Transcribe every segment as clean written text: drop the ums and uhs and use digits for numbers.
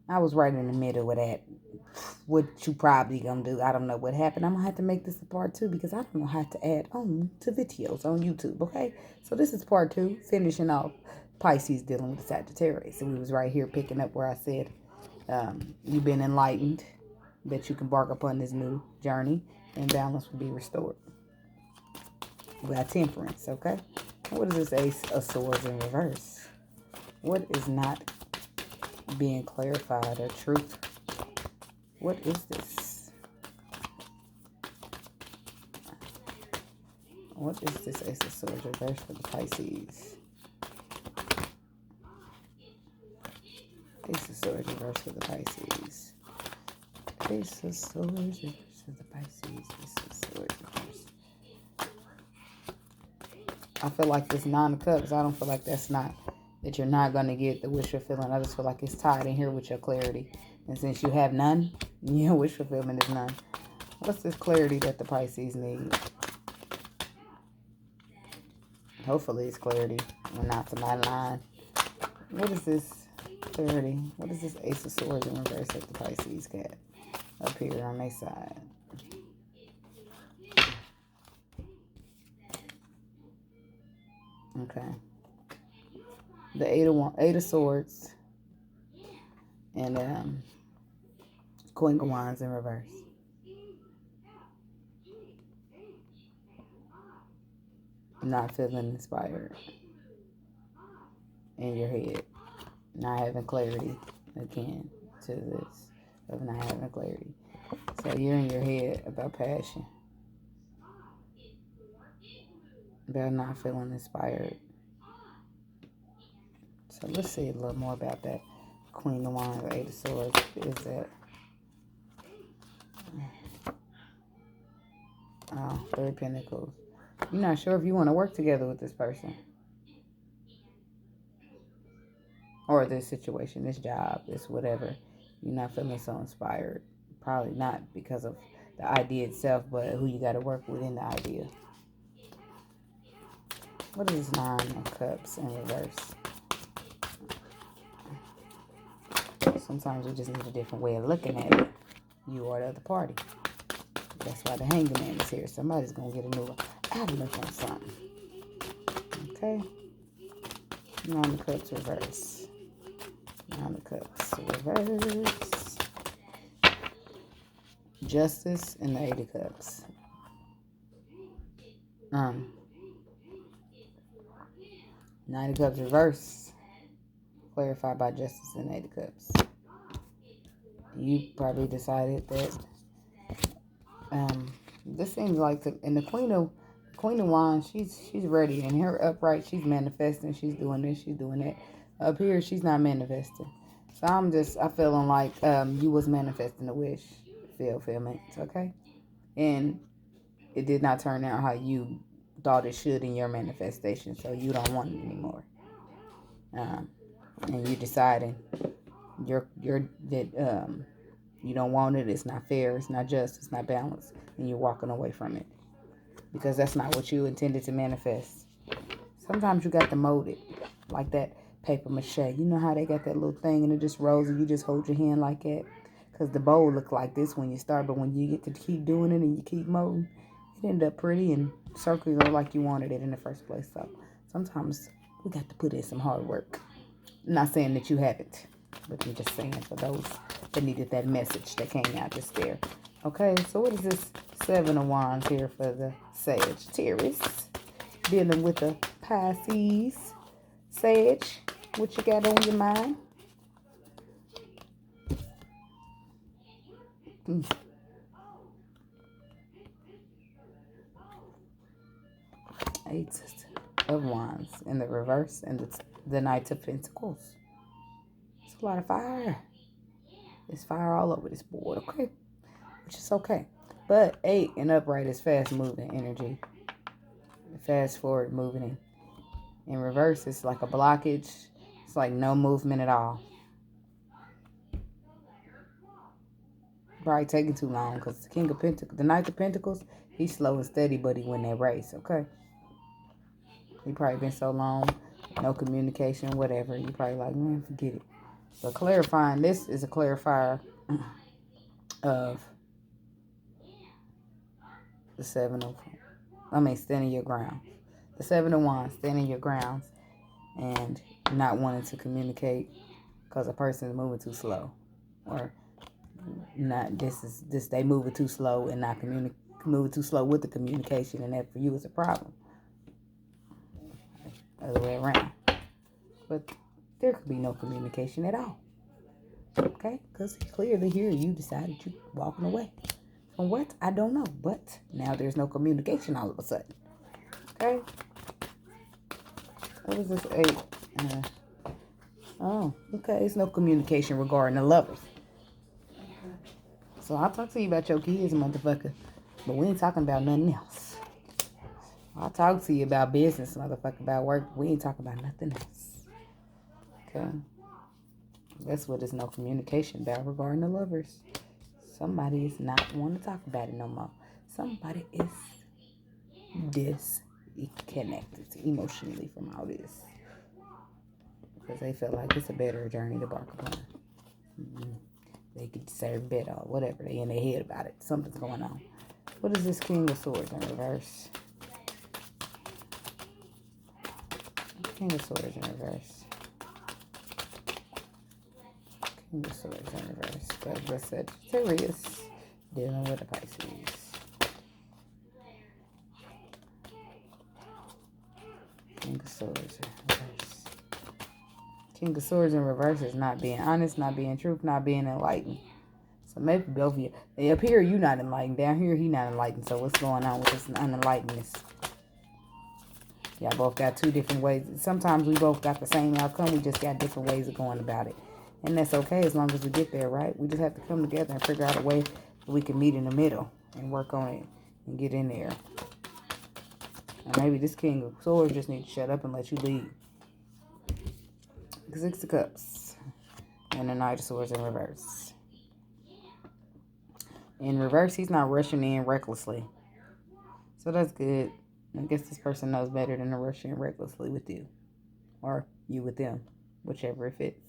I was right in the middle of that. What you probably gonna do? I don't know what happened. I'm gonna have to make this a part 2 because I don't know how to add on to videos on YouTube. Okay, so this is part 2, finishing off Pisces dealing with Sagittarius, and we was right here picking up where I said you've been enlightened, that you can embark upon this new journey, and balance will be restored. We got Temperance. Okay, what is this Ace of Swords in reverse? What is not being clarified or truth? What is this? What is this Ace of Swords reverse for the Pisces? Ace of Swords reverse for the Pisces. Ace of Swords reverse for the Pisces. Ace of Swords reverse. I feel like this Nine of Cups. I don't feel like that you're not going to get the wish fulfillment. I just feel like it's tied in here with your clarity. And since you have none, your wish fulfillment is none. What's this clarity that the Pisces need? Hopefully it's clarity. And not to my line. What is this clarity? What is this Ace of Swords in reverse that the Pisces got up here on their side? Okay. The Eight of Swords and Queen of Wands in reverse. Not feeling inspired in your head. Not having clarity again to this of not having clarity. So you're in your head about passion. About not feeling inspired. So let's see a little more about that. Queen of Wands, Eight of Swords. Is that? Oh, Three of Pentacles. You're not sure if you want to work together with this person. Or this situation, this job, this whatever. You're not feeling so inspired. Probably not because of the idea itself, but who you got to work with in the idea. What is this Nine of Cups in reverse? Sometimes we just need a different way of looking at it. You or the other party. That's why the Hangman is here. Somebody's going to get a new outlook on something. Okay? Nine of Cups reverse. Nine of Cups reverse. Justice and the Eight of Cups. Nine of Cups reverse. Clarified by Justice and Eight of Cups. You probably decided that this seems like and the Queen of Wands, she's ready. In her upright, she's manifesting. She's doing this, she's doing that. Up here, she's not manifesting. So I feeling like you was manifesting a wish fulfillment, okay? And it did not turn out how you thought it should in your manifestation, so you don't want it anymore. And you deciding that you don't want it. It's not fair. It's not just. It's not balanced, and you're walking away from it because that's not what you intended to manifest. Sometimes you got to mold it like that paper mache. You know how they got that little thing and it just rolls and you just hold your hand like that? Because the bowl look like this when you start, but when you get to keep doing it and you keep molding, it end up pretty and circular like you wanted it in the first place. So sometimes we got to put in some hard work. I'm not saying that you haven't, but I'm just saying for those that needed that message that came out just there. Okay, so what is this Seven of Wands here for the Sagittarius? Dealing with the Pisces. Sag, what you got on your mind? Eight of Wands in the reverse and the Knight of Pentacles. It's a lot of fire. There's fire all over this board, okay? Which is okay. But 8 and upright is fast moving energy. Fast forward moving. In reverse, it's like a blockage. It's like no movement at all. Probably taking too long because the King of Pentacles, the Knight of Pentacles, he's slow and steady, but he win that race, okay? He probably been so long, no communication, whatever. You probably like, man, forget it. So clarifying, this is a clarifier of the standing your ground. The 7 of Wands, standing your grounds and not wanting to communicate because a person is moving too slow, or not. They moving too slow and not moving too slow with the communication, and that for you is a problem. Other way around, but there could be no communication at all. Okay, because clearly here you decided you walking away. From what? I don't know, but now there's no communication all of a sudden. Okay. What was this 8? Oh, okay. It's no communication regarding the lovers. So I'll talk to you about your kids, motherfucker. But we ain't talking about nothing else. I'll talk to you about business, motherfucker, about work. We ain't talking about nothing else. Okay? That's what there's no communication about regarding the lovers. Somebody is not wanting to talk about it no more. Somebody is disconnected emotionally from all this. Because they feel like it's a better journey to embark upon. They could deserve better or whatever. They in their head about it. Something's going on. What is this King of Swords in reverse? King of Swords in reverse. King of Swords in reverse. But the Sagittarius dealing with the Pisces. King of Swords in reverse. King of Swords in reverse is not being honest, not being truth, not being enlightened. So maybe both of you. Up here, you not enlightened. Down here, he not enlightened. So what's going on with this unenlightenedness? Y'all both got two different ways. Sometimes we both got the same outcome. We just got different ways of going about it. And that's okay as long as we get there, right? We just have to come together and figure out a way that we can meet in the middle and work on it and get in there. And maybe this King of Swords just needs to shut up and let you lead. 6 of Cups. And the Knight of Swords in reverse. In reverse, he's not rushing in recklessly. So that's good. I guess this person knows better than to rush in recklessly with you. Or you with them. Whichever it fits.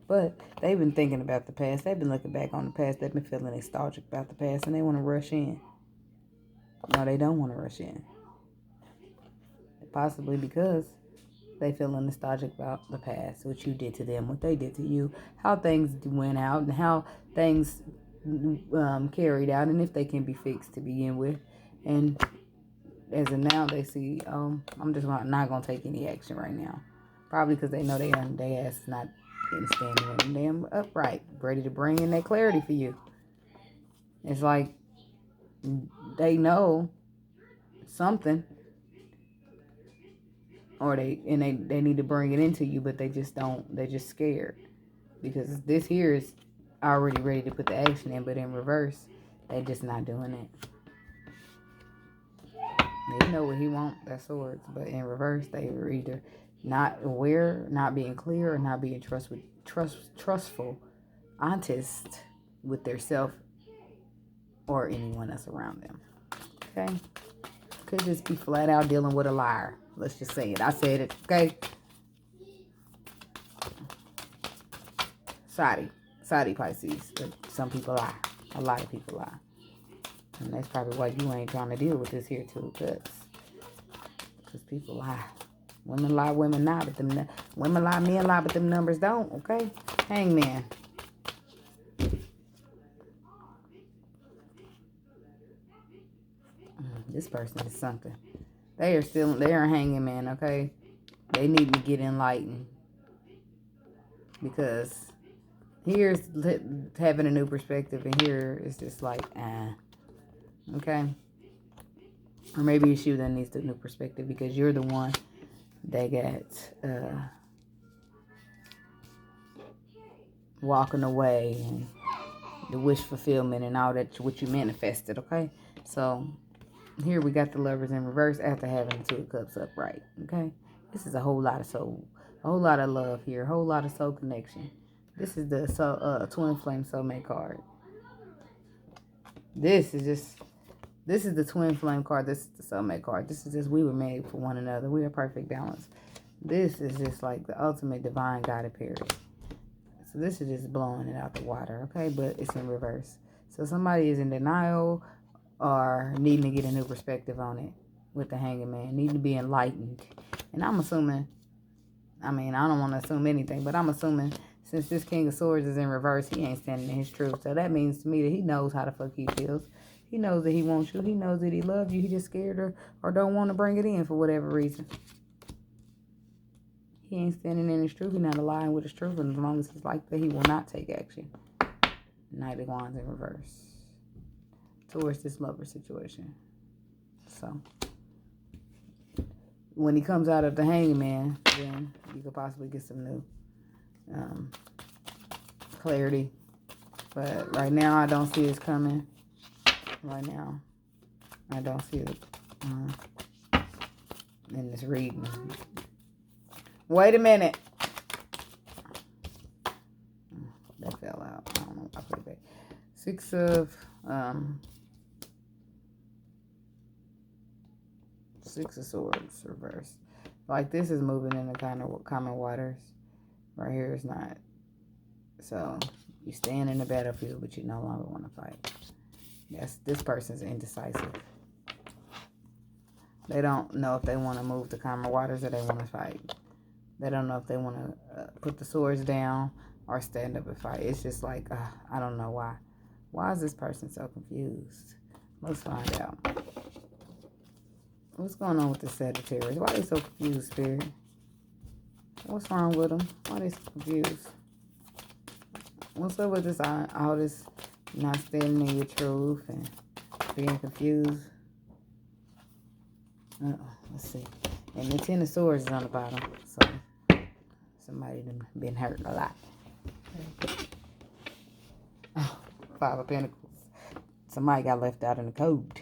But they've been thinking about the past. They've been looking back on the past. They've been feeling nostalgic about the past. And they want to rush in. No, they don't want to rush in. Possibly because they feeling nostalgic about the past. What you did to them. What they did to you. How things went out. And how things carried out. And if they can be fixed to begin with. And as of now, they see, I'm just not going to take any action right now. Probably because they know they ass is not standing in damn upright, ready to bring in that clarity for you. It's like they know something, or they need to bring it into you, but they just don't. They're just scared because this here is already ready to put the action in, but in reverse, they're just not doing it. They know what he wants, that's swords, but in reverse, they were either not aware, not being clear, or not being trustful, honest with their self or anyone else around them. Okay? Could just be flat out dealing with a liar. Let's just say it. I said it. Okay? Saudi Pisces. But some people lie. A lot of people lie. And that's probably why you ain't trying to deal with this here too, because people lie. Women lie, women lie, but women lie, men lie, but them numbers don't. Okay, Hangman. This person is something. They are hanging man. Okay, they need to get enlightened because here's having a new perspective, and here it's just like okay. Or maybe it's you that needs the new perspective because you're the one that got walking away and the wish fulfillment and all that, what you manifested, okay? So here we got the Lovers in reverse after having the 2 of Cups upright, okay? This is a whole lot of soul, a whole lot of love here, a whole lot of soul connection. This is the Twin Flame Soulmate card. This is the Twin Flame card. This is the Soulmate card. This is just, we were made for one another. We are perfect balance. This is just like the ultimate divine guided pairing. So this is just blowing it out the water, okay? But it's in reverse. So somebody is in denial or needing to get a new perspective on it with the Hanged Man, needing to be enlightened. And I'm assuming, I mean, I don't want to assume anything, but I'm assuming since this King of Swords is in reverse, he ain't standing in his truth. So that means to me that he knows how the fuck he feels. He knows that he wants you. He knows that he loves you. He just scared or don't want to bring it in for whatever reason. He ain't standing in his truth. He's not aligning with his truth. And as long as he's like that, he will not take action. Knight of Wands in reverse towards this lover situation. So when he comes out of the Hanged Man, then you could possibly get some new clarity. But right now, I don't see it coming. Right now, I don't see it in this reading. Wait a minute. That fell out. I don't know. I put it back. Six of Swords reverse. Like this is moving in the kind of common waters. Right here is not. So you stand in the battlefield, but you no longer want to fight. Yes, this person's indecisive. They don't know if they want to move to common waters or they want to fight. They don't know if they want to put the swords down or stand up and fight. It's just like, I don't know why. Why is this person so confused? Let's find out. What's going on with the Sagittarius? Why are they so confused, Spirit? What's wrong with them? Why are they so confused? What's up with this, all this not standing in your truth and being confused? Let's see. And the Ten of Swords is on the bottom. So somebody done been hurt a lot. Oh, Five of Pentacles. Somebody got left out in the cold.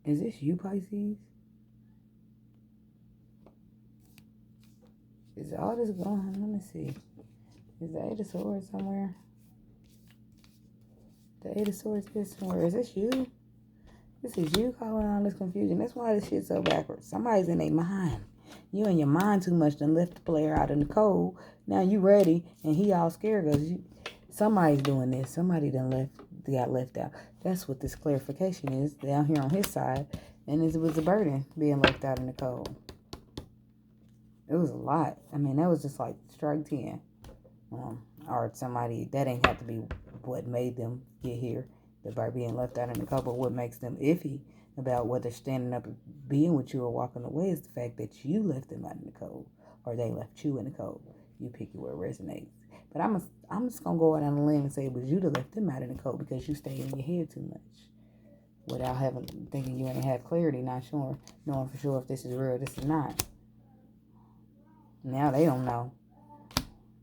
Is this you, Pisces? Is all this going on? Let me see. Is the Eight of Swords somewhere? The Eight of Swords is somewhere. Is this you? This is you calling all this confusion. That's why this shit's so backwards. Somebody's in their mind. You in your mind too much done left the player out in the cold. Now you ready and he all scared because somebody's doing this. Somebody done got left out. That's what this clarification is down here on his side. And it was a burden being left out in the cold. It was a lot. I mean, that was just like strike 10. Or somebody, that ain't have to be what made them get here. By being left out in the cold. But what makes them iffy about whether standing up and being with you or walking away is the fact that you left them out in the cold. Or they left you in the cold. You pick it where it resonates. But I'm just going to go out on a limb and say it was you that left them out in the cold because you stayed in your head too much. Without thinking you ain't have clarity, not sure, knowing for sure if this is real, this is not. Now they don't know.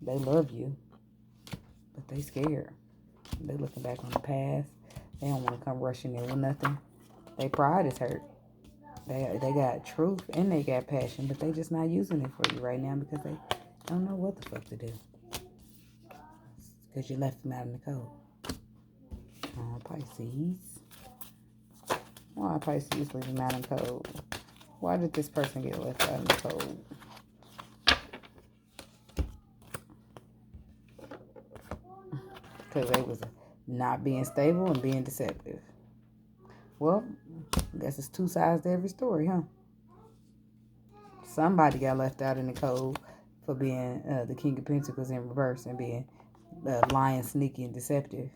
They love you, but they scared. They looking back on the past. They don't want to come rushing in with nothing. Their pride is hurt. They got truth and they got passion, but they just not using it for you right now because they don't know what the fuck to do. Because you left them out in the cold. Oh, Pisces. Why Pisces leaving out in the cold? Why did this person get left out in the cold? Because they was not being stable and being deceptive. Well, I guess it's two sides to every story, huh? Somebody got left out in the cold for being the King of Pentacles in reverse and being lying, sneaky, and deceptive.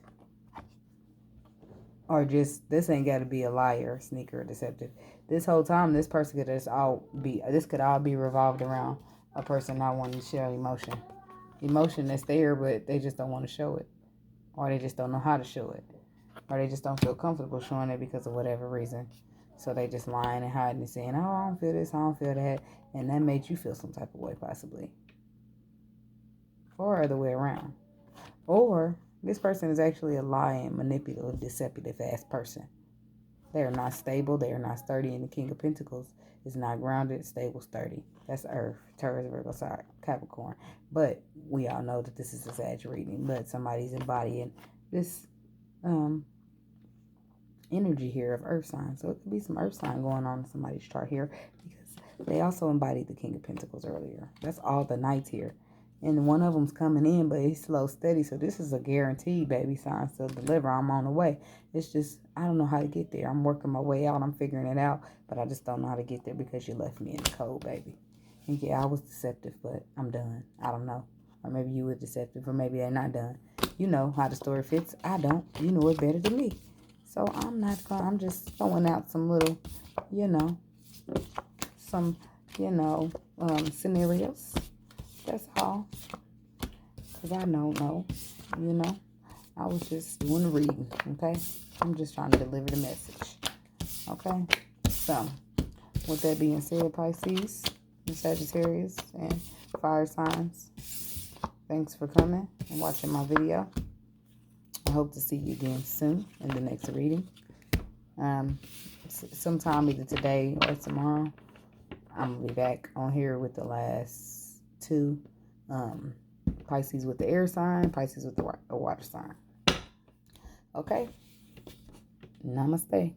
Or just, this ain't got to be a liar, sneaker, or deceptive. This whole time, this person could just this could all be revolved around a person not wanting to share emotion. Emotion that's there, but they just don't want to show it. Or they just don't know how to show it. Or they just don't feel comfortable showing it because of whatever reason. So they just lying and hiding and saying, oh, I don't feel this, I don't feel that. And that made you feel some type of way, possibly. Or other way around. Or this person is actually a lying, manipulative, deceptive ass person. They are not stable. They are not sturdy. And the King of Pentacles is not grounded, stable, sturdy. That's Earth, Taurus, Virgo, Capricorn. But we all know that this is a Sag reading. But somebody's embodying this energy here of earth sign. So it could be some earth sign going on in somebody's chart here, because they also embodied the King of Pentacles earlier. That's all the knights here. And one of them's coming in, but he's slow, steady. So this is a guaranteed baby sign to deliver. I'm on the way. It's just, I don't know how to get there. I'm working my way out. I'm figuring it out. But I just don't know how to get there because you left me in the cold, baby. And yeah, I was deceptive, but I'm done. I don't know. Or maybe you were deceptive, or maybe they're not done. You know how the story fits. I don't. You know it better than me. So I'm not going to, I'm just throwing out some little, some, scenarios. That's all. Because I don't know, I was just doing the reading, okay? I'm just trying to deliver the message, okay? So, with that being said, Pisces and Sagittarius and fire signs, thanks for coming and watching my video. I hope to see you again soon in the next reading. Sometime either today or tomorrow, I'm going to be back on here with the last two. Pisces with the air sign, Pisces with the water sign. Okay? Namaste.